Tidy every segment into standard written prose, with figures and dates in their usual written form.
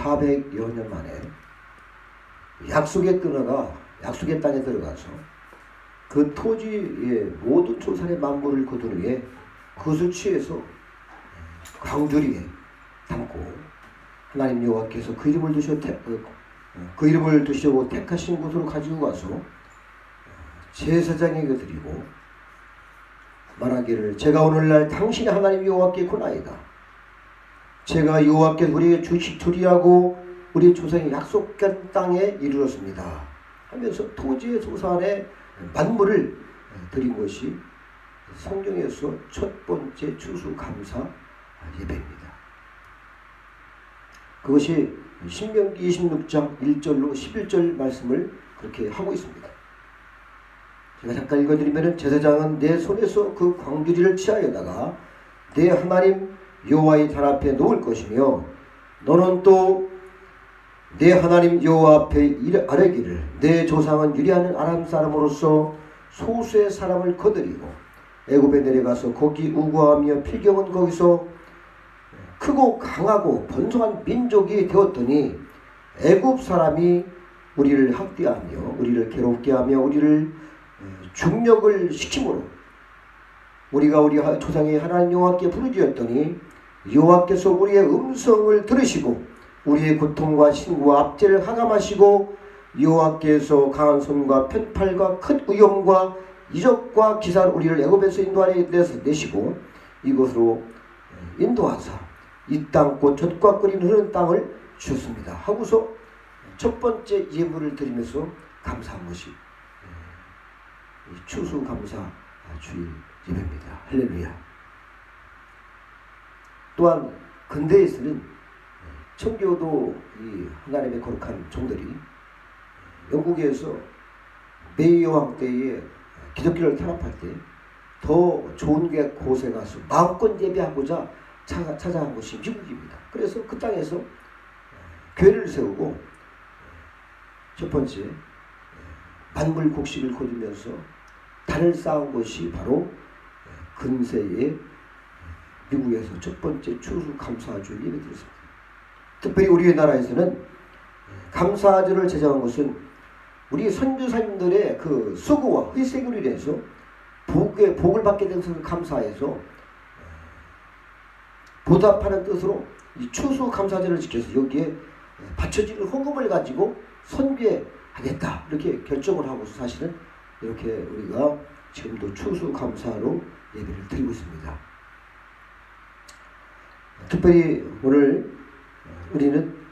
1400여 년 만에 약속의 땅에 들어가서 그 토지의 모든 조산의 만물을 거둔 후에 그것을 취해서 광주리에 담고 하나님 여호와께서 그 이름을 두시고 택하신 곳으로 가지고 가서 제사장에게 드리고 말하기를 제가 오늘날 당신의 하나님 여호와께 구나이다. 제가 여호와께 우리에게 주리하고 우리 조상이 약속한 땅에 이르렀습니다 하면서 토지의 조산의 만물을 드린 것이 성경에서 첫 번째 추수감사 예배입니다. 그것이 신명기 26장 1절로 11절 말씀을 그렇게 하고 있습니다. 제가 잠깐 읽어드리면 제사장은 내 손에서 그 광주리를 취하여다가 내 하나님 여호와의 단 앞에 놓을 것이며 너는 또 내 하나님 여호와 앞에 아뢰기를 내 조상은 유리하는 아람 사람으로서 소수의 사람을 거느리고 애굽에 내려가서 거기 우거하며 필경은 거기서 크고 강하고 번성한 민족이 되었더니 애굽 사람이 우리를 학대하며 우리를 괴롭게 하며 우리를 중력을 시키므로 우리가 우리 조상의 하나님 여호와께 부르짖었더니 여호와께서 우리의 음성을 들으시고 우리의 고통과 신고와 압제를 하감하시고 여호와께서 강한 손과 편팔과 큰 위엄과 이적과 기사로 우리를 애굽에서 인도하여 내시고 이곳으로 인도하사 이 땅 곧 젖과 끓이 흐르는 땅을 주셨습니다 하고서 첫 번째 예물을 드리면서 감사한 것이 추수감사 주일 예배입니다. 할렐루야. 또한 근대에서는 청교도 이 하나님의 거룩한 종들이 영국에서 메이 여왕 때에 기독교를 탄압할 때 더 좋은 곳에 가서 마음껏 예배하고자 찾아간 곳이 미국입니다. 그래서 그 땅에서 교회를 세우고 첫 번째 만물 곡식을 거두면서 단을 쌓은 것이 바로 근세의 미국에서 첫 번째 추수감사주일 예배드렸습니다. 특별히 우리의 나라에서는 감사절을 제정한 것은 우리 선교사님들의 그 수고와 희생으로 인해서 복을 받게 된 것을 감사해서 보답하는 뜻으로 이 추수감사절을 지켜서 여기에 바쳐지는 헌금을 가지고 선교하겠다 이렇게 결정을 하고서 사실은 이렇게 우리가 지금도 추수감사로 예배를 드리고 있습니다. 특별히 오늘 우리는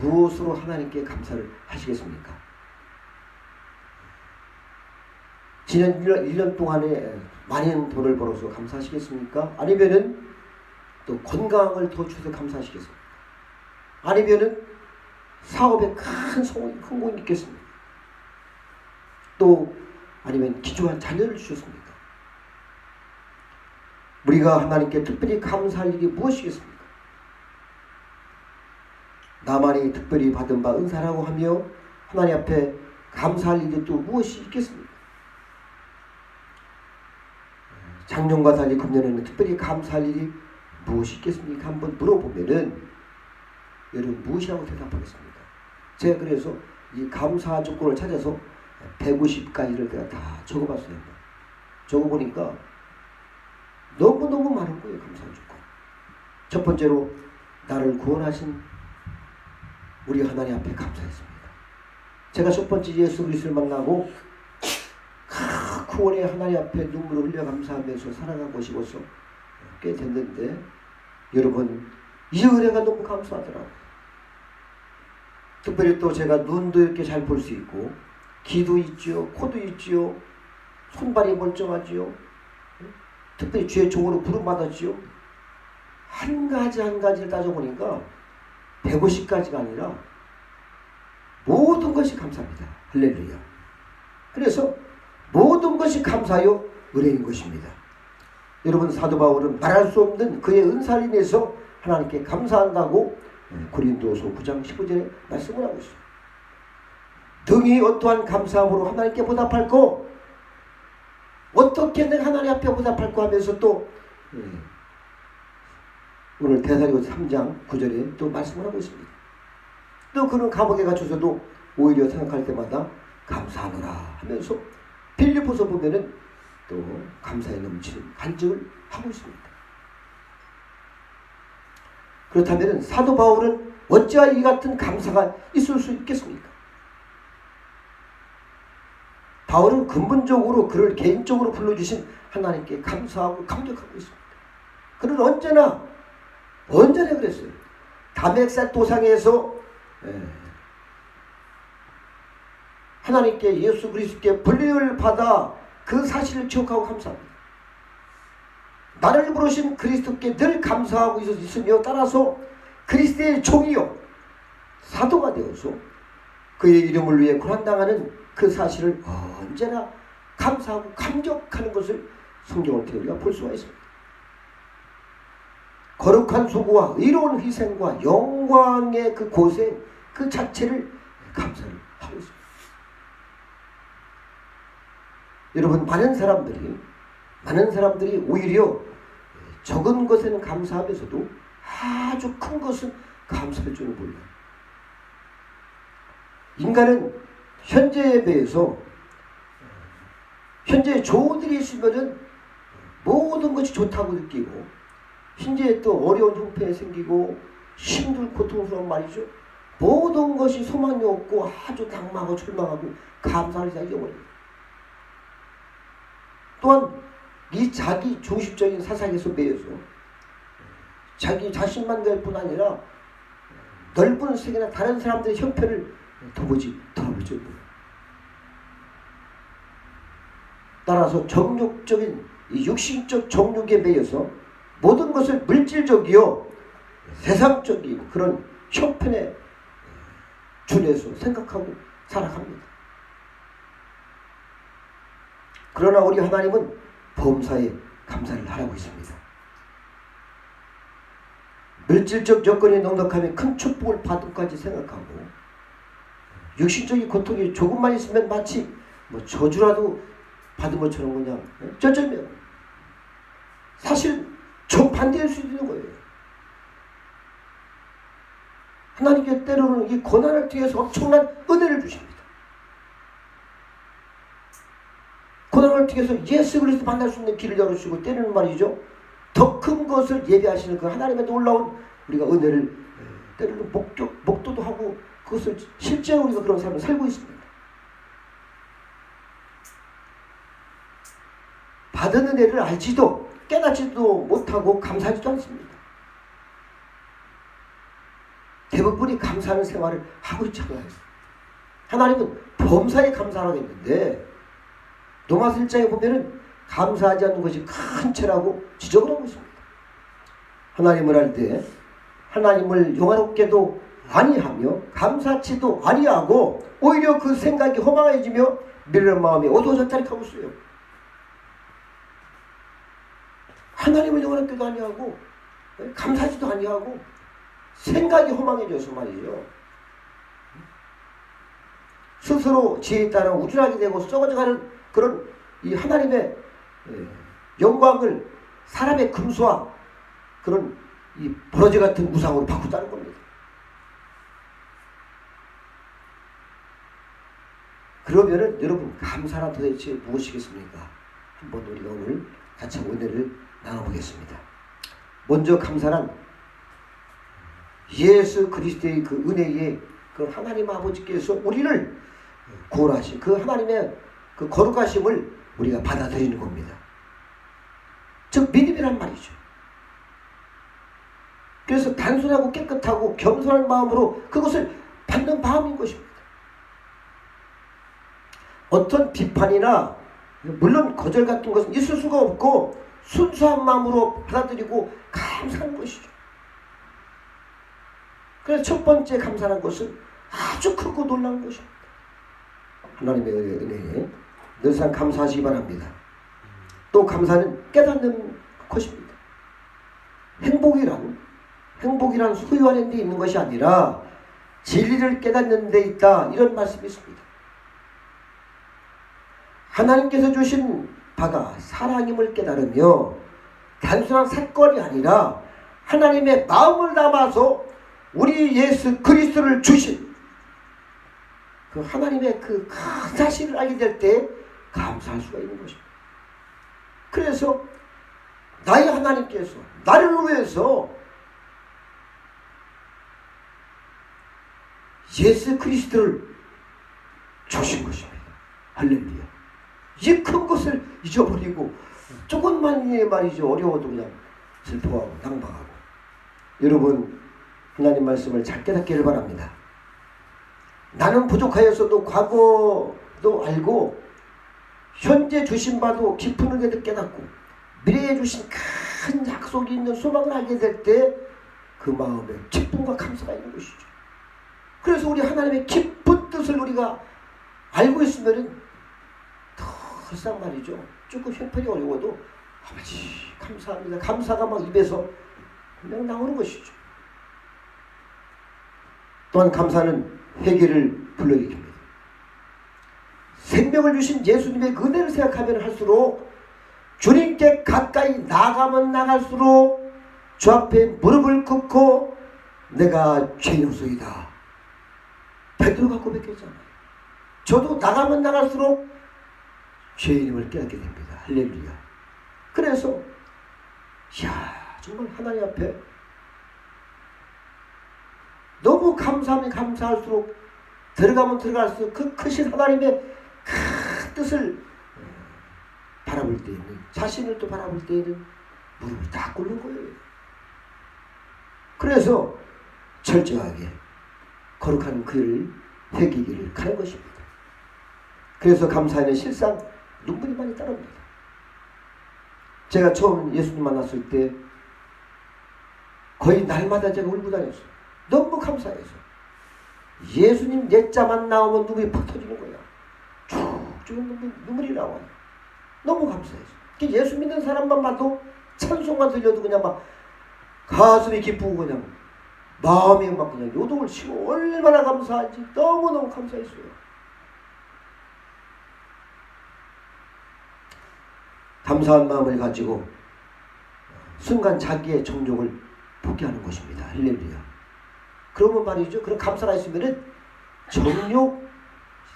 무엇으로 하나님께 감사를 하시겠습니까? 지난 1년 동안에 많은 돈을 벌어서 감사하시겠습니까? 아니면은 또 건강을 더 주셔서 감사하시겠습니까? 아니면은 사업에 큰 성공이 있겠습니까? 또 아니면 기초한 자녀를 주셨습니까? 우리가 하나님께 특별히 감사할 일이 무엇이겠습니까? 나만이 특별히 받은 바 은사라고 하며 하나님 앞에 감사할 일이 또 무엇이 있겠습니까? 작년과 달리 금년에는 특별히 감사할 일이 무엇이 있겠습니까? 한번 물어보면은 여러분 무엇이라고 대답하겠습니까? 제가 그래서 이 감사 조건을 찾아서 150가지를 제가 다 적어봤어요. 적어보니까 너무너무 많은 거예요. 감사 조건. 첫 번째로 나를 구원하신 우리 하나님 앞에 감사했습니다. 제가 첫 번째 예수 그리스도를 만나고 구원의 하나님 앞에 눈물을 흘려 감사하면서 살아가고 싶어서 꽤 됐는데 여러분 이 은혜가 너무 감사하더라고요. 특별히 또 제가 눈도 이렇게 잘 볼 수 있고 귀도 있지요, 코도 있지요, 손발이 멀쩡하지요. 특별히 주의 종으로 부름받았지요. 한 가지를 따져보니까 150가지가 아니라 모든 것이 감사합니다. 할렐루야. 그래서 모든 것이 감사요 은혜인 것입니다. 여러분 사도 바울은 말할 수 없는 그의 은사를 인해서 하나님께 감사한다고 고린도서 9장 15절에 말씀을 하고 있어요. 등이 어떠한 감사함으로 하나님께 보답할고 어떻게 내가 하나님 앞에 보답할고 하면서 또 오늘 데살리고서 3장 9절에 또 말씀을 하고 있습니다. 또 그는 감옥에 갇혀서도 오히려 생각할 때마다 감사하노라 하면서 빌립보서 보면은 또 감사에 넘치는 간증을 하고 있습니다. 그렇다면 사도 바울은 어찌하여 이 같은 감사가 있을 수 있겠습니까? 바울은 근본적으로 그를 개인적으로 불러주신 하나님께 감사하고 감격하고 있습니다. 그는 언제나 그랬어요. 다메섹 도상에서 하나님께 예수 그리스도께 불리를 받아 그 사실을 기억하고 감사합니다. 나를 부르신 그리스도께 늘 감사하고 있으며 따라서 그리스도의 종이요 사도가 되어서 그의 이름을 위해 고난당하는 그 사실을 언제나 감사하고 감격하는 것을 성경을 통해 우리가 볼 수가 있습니다. 거룩한 수고와 의로운 희생과 영광의 그 고생 그 자체를 감사를 하고 있습니다. 여러분 많은 사람들이 오히려 적은 것에는 감사하면서도 아주 큰 것은 감사할 줄은 몰라요. 인간은 현재에 비해서 현재 좋은 일이 있으면은 모든 것이 좋다고 느끼고 현재에 또 어려운 형편이 생기고 힘들고 고통스러운 말이죠. 모든 것이 소망이 없고 아주 낙망하고 절망하고 감사할 수 잊어버립니다. 또한 이 자기 중심적인 사상에서 매여서 자기 자신만 될 뿐 아니라 넓은 세계나 다른 사람들의 형편을 도무지 돌아볼 줄 몰라요. 따라서 정욕적인 이 육신적 정욕에 매여서 모든 것을 물질적이요 세상적인 그런 형편에 준해서 생각하고 살아갑니다. 그러나 우리 하나님은 범사에 감사를 하라고 있습니다. 물질적 여건이 넉넉하면 큰 축복을 받음까지 생각하고 육신적인 고통이 조금만 있으면 마치 저주라도 받은 것처럼 그냥 쩌쩌면 사실 정반대일 수 있는 거예요. 하나님께 때로는 이 고난을 통해서 엄청난 은혜를 주십니다. 고난을 통해서 예수 그리스도 만날 수 있는 길을 열어주시고 때로는 말이죠. 더 큰 것을 예비하시는 그 하나님의 놀라운 우리가 은혜를 때로는 목도도 하고 그것을 실제로 우리가 그런 삶을 살고 있습니다. 받은 은혜를 알지도 깨닫지도 못하고 감사하지도 않습니다. 대부분이 감사하는 생활을 하고 있잖아요. 하나님은 범사에 감사하라고 했는데 로마서 1장에 보면은 감사하지 않는 것이 큰 죄라고 지적을 하고 있습니다. 하나님을 할 때 하나님을 영화롭게도 아니하며 감사치도 아니하고 오히려 그 생각이 허망해지며 미련한 마음이 어두워졌다리 하고 있어요. 하나님을 영화롭게도 아니하고 감사하지도 아니하고 생각이 허망해져서 말이죠. 스스로 지혜에 따라 우쭐하게 되고 썩어져가는 그런 이 하나님의 영광을 사람의 금수와 그런 이 버러지 같은 우상으로 바꾸다는 겁니다. 그러면은 여러분 감사란 도대체 무엇이겠습니까? 한번 우리가 오늘 같이 은혜를 나눠보겠습니다. 먼저 감사란 예수 그리스도의 그 은혜에 그 하나님 아버지께서 우리를 구원하신 그 하나님의 그 거룩하심을 우리가 받아들이는 겁니다. 즉 믿음이란 말이죠. 그래서 단순하고 깨끗하고 겸손한 마음으로 그것을 받는 마음인 것입니다. 어떤 비판이나 물론 거절 같은 것은 있을 수가 없고 순수한 마음으로 받아들이고 감사하는 것이죠. 그래서 첫 번째 감사한 것은 아주 크고 놀라운 것입니다. 하나님의 은혜에 늘상 감사하시기 바랍니다. 또 감사는 깨닫는 것입니다. 행복이란 소유하는 데 있는 것이 아니라 진리를 깨닫는 데 있다, 이런 말씀이 있습니다. 하나님께서 주신 바가 사랑임을 깨달으며 단순한 사건이 아니라 하나님의 마음을 담아서 우리 예수 그리스도를 주신 그 하나님의 그 큰 사실을 알게 될 때 감사할 수가 있는 것입니다. 그래서 나의 하나님께서 나를 위해서 예수 그리스도를 주신 것입니다. 할렐루야. 이 큰 것을 잊어버리고 조금만 말이죠. 어려워도 그냥 슬퍼하고 당방하고. 여러분, 하나님 말씀을 잘 깨닫기를 바랍니다. 나는 부족하여서도 과거도 알고 현재 주신 바도 깊은 은혜도 깨닫고 미래에 주신 큰 약속이 있는 소망을 알게 될 때 그 마음에 기쁨과 감사가 있는 것이죠. 그래서 우리 하나님의 깊은 뜻을 우리가 알고 있으면 더 이상 말이죠. 조금 형편이 어려워도 아버지 감사합니다. 감사가 막 입에서 그냥 나오는 것이죠. 또한 감사는 회개를 불러일으킵니다. 생명을 주신 예수님의 은혜를 생각하면 할수록 주님께 가까이 나가면 나갈수록 주 앞에 무릎을 꿇고 내가 죄인이소이다. 베드로가 고백했잖아요. 저도 나가면 나갈수록 죄인임을 깨닫게 됩니다. 할렐루야. 그래서 정말 하나님 앞에 너무 감사하면 감사할수록 들어가면 들어갈수록 그 크신 하나님의 큰 뜻을 바라볼 때에는 자신을 또 바라볼 때에는 무릎을 딱 꿇는 거예요. 그래서 철저하게 거룩한 그를 회개기를 가는 것입니다. 그래서 감사에는 실상 눈물이 많이 따릅니다. 제가 처음 예수님 만났을 때 거의 날마다 제가 울고 다녔어요. 너무 감사해서. 예수님 옛자만 나오면 눈물이 팍 터지는 거야. 쭉쭉 눈물이 나와요. 너무 감사해서. 예수 믿는 사람만 봐도 찬송만 들려도 그냥 막 가슴이 기쁘고 그냥 마음이 막 그냥 요동을 치고 얼마나 감사한지 너무너무 감사했어요. 감사한 마음을 가지고 순간 자기의 정욕을 포기하는 것입니다. 할렐루야. 그러면 말이죠. 그런 감사가 있으면은 정욕,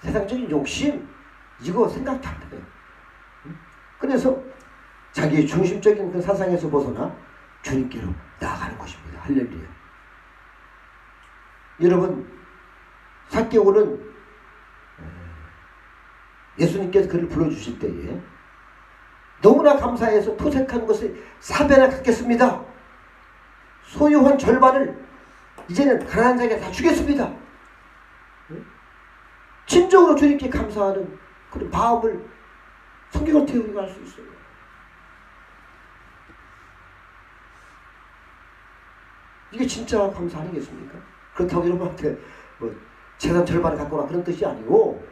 세상적인 욕심 이거 생각도 안 해요. 그래서 자기의 중심적인 그 사상에서 벗어나 주님께로 나아가는 것입니다. 할렐루야. 여러분, 삭개오는 예수님께서 그를 불러주실 때에 너무나 감사해서 토색한 것을 4배나 갚겠습니다. 소유한 절반을 이제는 가난한 자에게 다 주겠습니다. 진정으로 주님께 감사하는 그런 마음을 성경을 태우고 할 수 있어요. 이게 진짜 감사 아니겠습니까? 그렇다고 여러분한테 뭐 재산 절반을 갖거나 그런 뜻이 아니고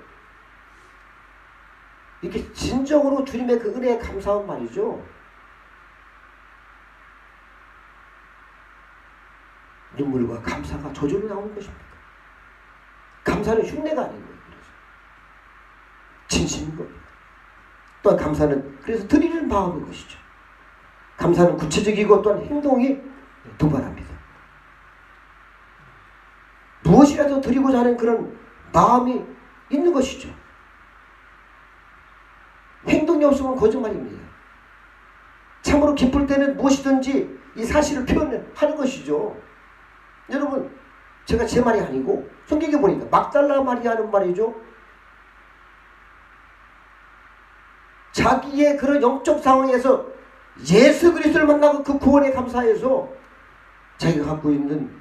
이렇게 진정으로 주님의 그 은혜에 감사한 말이죠. 눈물과 감사가 저절로 나오는 것입니다. 감사는 흉내가 아닌 거예요. 그래서 진심인 겁니다. 또한 감사는 그래서 드리는 마음인 것이죠. 감사는 구체적이고 또한 행동이 도발합니다. 무엇이라도 드리고자 하는 그런 마음이 있는 것이죠. 행동이 없으면 거짓말입니다. 참으로 기쁠 때는 무엇이든지 이 사실을 표현하는 것이죠. 여러분, 제가 제 말이 아니고 성경에 보니까 막달라 마리아는 말이죠. 자기의 그런 영적 상황에서 예수 그리스도를 만나고 그 구원에 감사해서 자기가 갖고 있는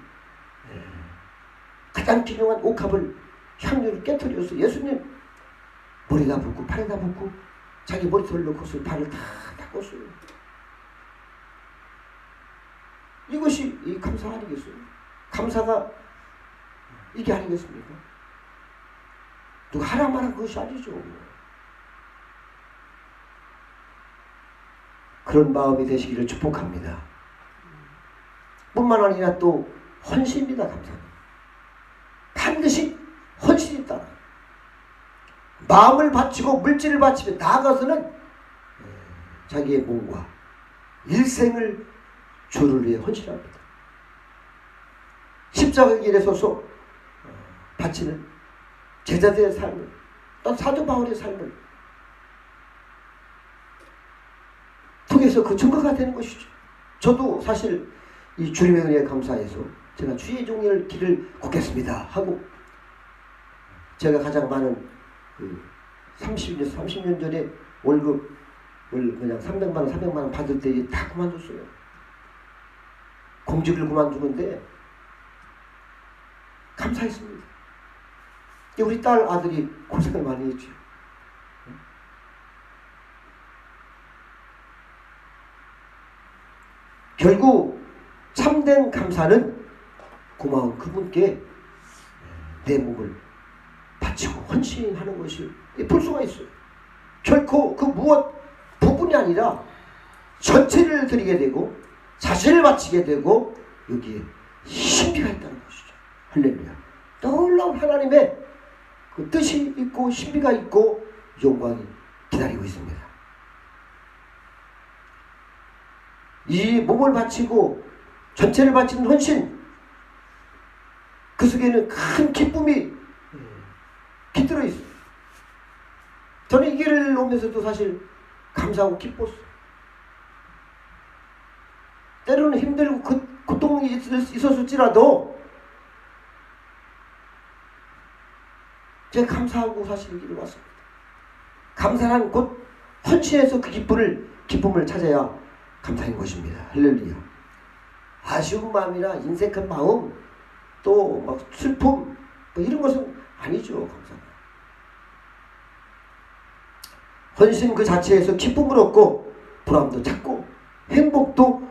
가장 귀중한 옥합을 향유를 깨트려서 예수님 머리다 붓고 팔에다 붓고 자기 머리털을 넣고서 발을 다 닦았어요. 이것이 이 감사 아니겠어요? 감사가 이게 아니겠습니까? 누가 하라 말한 것이 아니죠. 그런 마음이 되시기를 축복합니다. 뿐만 아니라 또 헌신입니다. 감사는 반드시 헌신이 있다. 마음을 바치고 물질을 바치며 나아가서는 자기의 몸과 일생을 주를 위해 헌신합니다. 십자가 길에 서서 바치는 제자들의 삶을, 또 사도 바울의 삶을 통해서 그 증거가 되는 것이죠. 저도 사실 이 주님의 은혜에 감사해서 제가 주의 종일 길을 걷겠습니다 하고, 제가 가장 많은 30년 전에 월급을 그냥 300만 원, 400만 원 받을 때 다 그만뒀어요. 공직을 그만두는데 감사했습니다. 우리 딸 아들이 고생을 많이 했죠. 결국 참된 감사는 고마운 그분께 내 몸을 바치고 헌신하는 것을 볼 수가 있어요. 결코 그 무엇 부분이 아니라 전체를 드리게 되고 자신을 바치게 되고 여기에 신비가 있다는 것이죠. 할렐루야. 놀라운 하나님의 그 뜻이 있고 신비가 있고 영광이 기다리고 있습니다. 이 몸을 바치고 전체를 바치는 헌신, 그 속에는 큰 기쁨이 깃들어 있어요. 저는 이 길을 오면서도 사실 감사하고 기뻤어요. 때로는 힘들고 고통이 있었을지라도 제가 감사하고 사실 이 길을 왔습니다. 감사란 곧 헌신해서 그 기쁨을 찾아야 감사인 것입니다. 할렐루야. 아쉬운 마음이나 인색한 마음, 또 막 슬픔, 뭐 이런 것은 아니죠. 감사가. 헌신 그 자체에서 기쁨을 얻고 보람도 찾고 행복도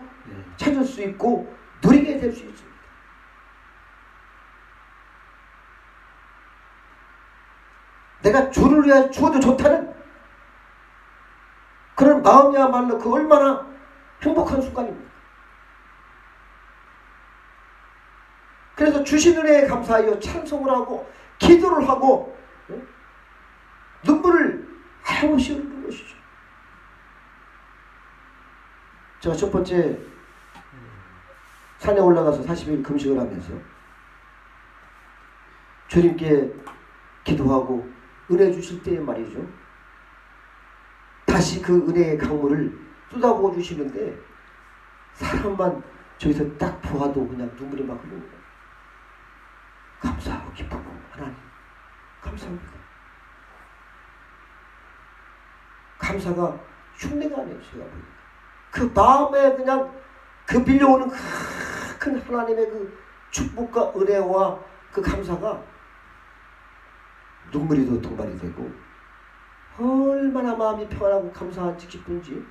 찾을 수 있고 누리게 될 수 있습니다. 내가 주를 위하여 주어도 좋다는 그런 마음이야말로 그 얼마나 행복한 순간입니다. 그래서 주신 은혜에 감사하여 찬송을 하고 기도를 하고 눈물을 하염없이 흘리는 것이죠. 제가 첫 번째 산에 올라가서 40일 금식을 하면서 주님께 기도하고 은혜 주실 때에 말이죠, 다시 그 은혜의 강물을 쏟아부어 주시는데 사람만 저기서 딱 보아도 그냥 눈물이 막 흐르는 거예요. 감사하고 기쁘고 하나님 감사합니다. 감사가 흉내가 아니에요. 제가 보니까 그 마음에 그냥 그 빌려오는 큰 하나님의 그 축복과 은혜와 그 감사가 눈물이 더 동반이 되고 얼마나 마음이 평안하고 감사한지 기쁜지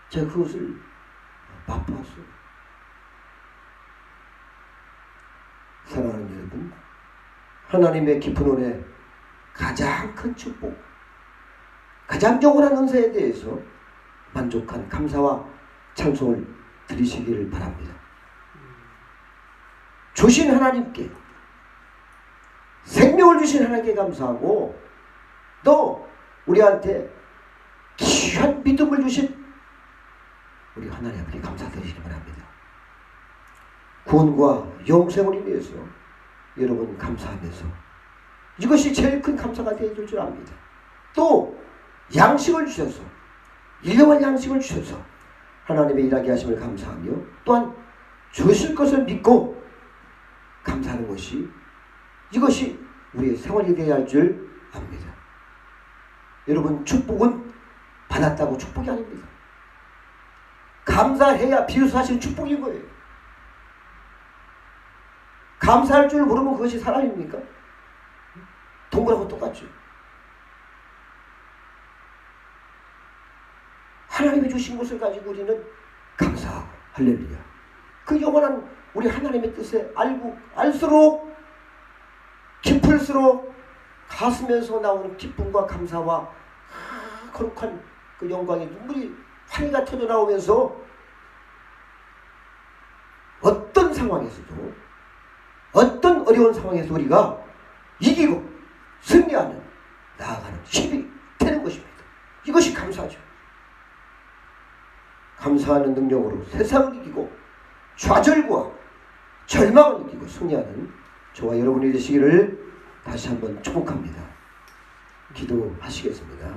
제가 그것을 맛보았어요. 사랑하는 여러분, 하나님의 깊은 은혜, 가장 큰 축복, 가장 영원한 은사에 대해서 만족한 감사와 찬송을 드리시기를 바랍니다. 주신 하나님께, 생명을 주신 하나님께 감사하고 또 우리한테 귀한 믿음을 주신 우리 하나님 아버지 감사드리시기 바랍니다. 구원과 영생을 위해서 여러분 감사하면서 이것이 제일 큰 감사가 되어줄 줄 압니다. 또 양식을 주셔서, 일용할 양식을 주셔서 하나님의 일하게 하심을 감사하며 또한 주실 것을 믿고 감사하는 것이, 이것이 우리의 생활이 되어야 할 줄 압니다. 여러분, 축복은 받았다고 축복이 아닙니다. 감사해야 비로소 사실 축복인 거예요. 감사할 줄 모르면 그것이 사람입니까? 동물하고 똑같죠. 하나님이 주신 것을 가지고 우리는 감사하고, 할렐루야, 그 영원한 우리 하나님의 뜻에 알수록 깊을수록 가슴에서 나오는 기쁨과 감사와 거룩한 그 영광의 눈물이 환희가 터져 나오면서 어떤 상황에서도, 어떤 어려운 상황에서 우리가 이기고 승리하는, 나아가는 힘이 되는 것입니다. 이것이 감사죠. 감사하는 능력으로 세상을 이기고 좌절과 절망을 이기고 승리하는 저와 여러분이 되시기를 다시 한번 축복합니다. 기도하시겠습니다.